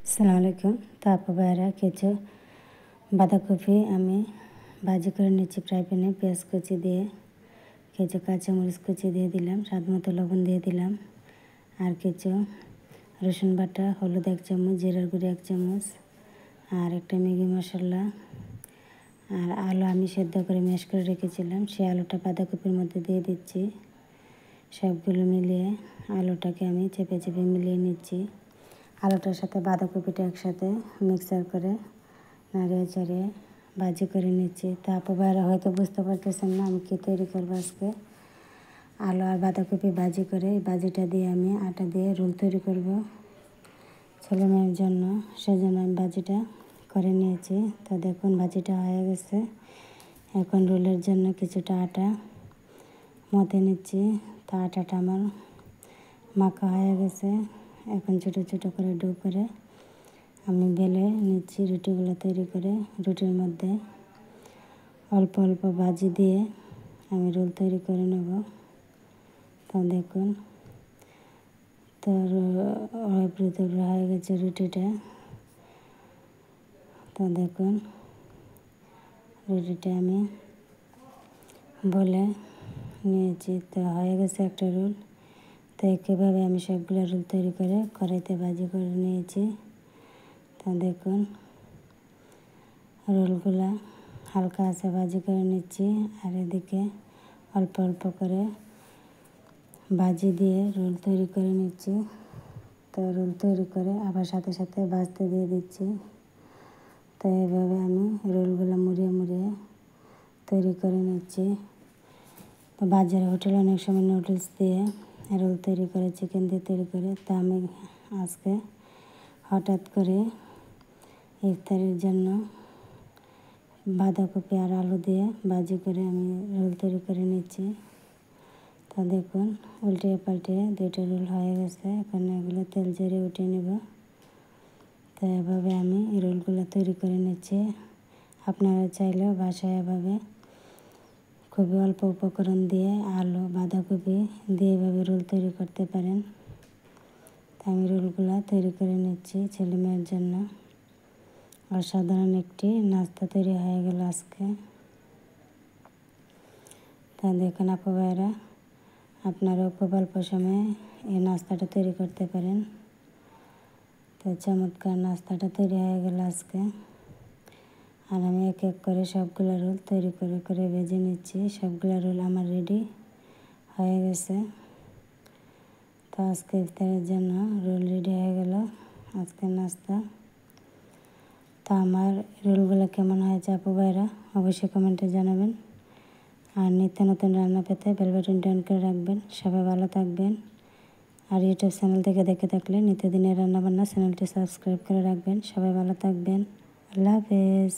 আসসালামু আলাইকুম। তো আপু ভাইয়েরা কিছু বাঁধাকপি আমি ভাজি করে নিচ্ছি ফ্রাই প্যানে পেঁয়াজ কুচি দিয়ে, কিছু কাঁচামরিচ কুচি দিয়ে দিলাম, স্বাদ মতো লবণ দিয়ে দিলাম, আর কিছু রসুন বাটা, হলুদ 1 চামচ, জিরার গুঁড়ি 1 চামচ, আর একটা ম্যাগি মশলা, আর আলু আমি সেদ্ধ করে ম্যাশ করে রেখেছিলাম সেই আলুটা বাঁধাকপির মধ্যে দিয়ে দিচ্ছি। সবগুলো মিলিয়ে আলুটাকে আমি চেপে চেপে মিলিয়ে নিচ্ছি। আলুটার সাথে বাঁধাকপিটা একসাথে মিক্সার করে নাড়িয়ে চাড়িয়ে ভাজি করে নিচ্ছি। তা আপু ভাইরা হয়তো বুঝতে পারতেছেন না আমি কী তৈরি করবো আজকে। আলু আর বাঁধাকপি ভাজি করে এই ভাজিটা দিয়ে আমি আটা দিয়ে রোল তৈরি করব ছেলে মেয়ের জন্য, সেজন্য আমি ভাজিটা করে নিয়েছি। তো দেখুন ভাজিটা হয়ে গেছে। এখন রোলের জন্য কিছুটা আটা মতে নিচ্ছি। তা আটাটা আমার মাখা হয়ে গেছে। এখন ছোটো ছোটো করে ডো করে আমি বেলে নিচ্ছি রুটিগুলো তৈরি করে। রুটির মধ্যে অল্প অল্প ভাজি দিয়ে আমি রোল তৈরি করে নেব। তো দেখুন তো হয়ে গেছে রুটিটা। তো দেখুন রুটিটা আমি বলে নিয়েছি। তো হয়ে গেছে একটা রোল। তো একইভাবে আমি সবগুলো রোল তৈরি করে কড়াইতে ভাজি করে নিয়েছি। তো দেখুন রোলগুলা হালকা আছে ভাজি করে নিচ্ছি, আর এদিকে অল্প অল্প করে ভাজি দিয়ে রোল তৈরি করে নিচ্ছি। তো রোল তৈরি করে আবার সাথে সাথে ভাজতে দিয়ে দিচ্ছি। তো এইভাবে আমি রোলগুলো মুড়িয়ে মুড়িয়ে তৈরি করে নিচ্ছি। তো বাজারে হোটেলে অনেক সময় নুডলস দিয়ে রোল তৈরি করে, চিকেন দিয়ে তৈরি করে। তা আমি আজকে হঠাৎ করে ইফতারের জন্য বাঁধাকপি আর আলু দিয়ে ভাজি করে আমি রোল তৈরি করে নিচ্ছি। তো দেখুন উল্টিয়ে পাল্টিয়ে 2টা রোল হয়ে গেছে। এখন এগুলো তেল ঝরিয়ে উঠিয়ে নেব। তো এভাবে আমি এই রোলগুলো তৈরি করে নিচ্ছি। আপনারা চাইলেও বাসায় এভাবে খুবই অল্প উপকরণ দিয়ে আলু বাঁধাকপি দিয়ে এভাবে রোল তৈরি করতে পারেন। তো আমি রোলগুলো তৈরি করে নিচ্ছি ছেলে মেয়ের জন্য। অসাধারণ একটি নাস্তা তৈরি হয়ে গেল আজকে। তা দেখুন আপু ভাইরা আপনারাও খুব অল্প সময়ে এই নাস্তাটা তৈরি করতে পারেন। তো চমৎকার নাস্তাটা তৈরি হয়ে গেল আজকে। আর আমি এক এক করে সবগুলো রোল তৈরি করে করে ভেজে নিচ্ছি। সবগুলো রোল আমার রেডি হয়ে গেছে। তো আজকে ইফতারের জন্য রোল রেডি হয়ে গেল আজকের নাস্তা। তো আমার রোলগুলো কেমন হয়েছে আপু ভাইরা অবশ্যই কমেন্টে জানাবেন। আর নিত্য নতুন রান্না পেতে বেল বাটনটি অন করে রাখবেন। সবাই ভালো থাকবেন। আর ইউটিউব চ্যানেল থেকে দেখে থাকলে নিত্যদিনের রান্নাবান্না চ্যানেলটি সাবস্ক্রাইব করে রাখবেন। সবাই ভালো থাকবেন। আল্লাহ হাফেজ।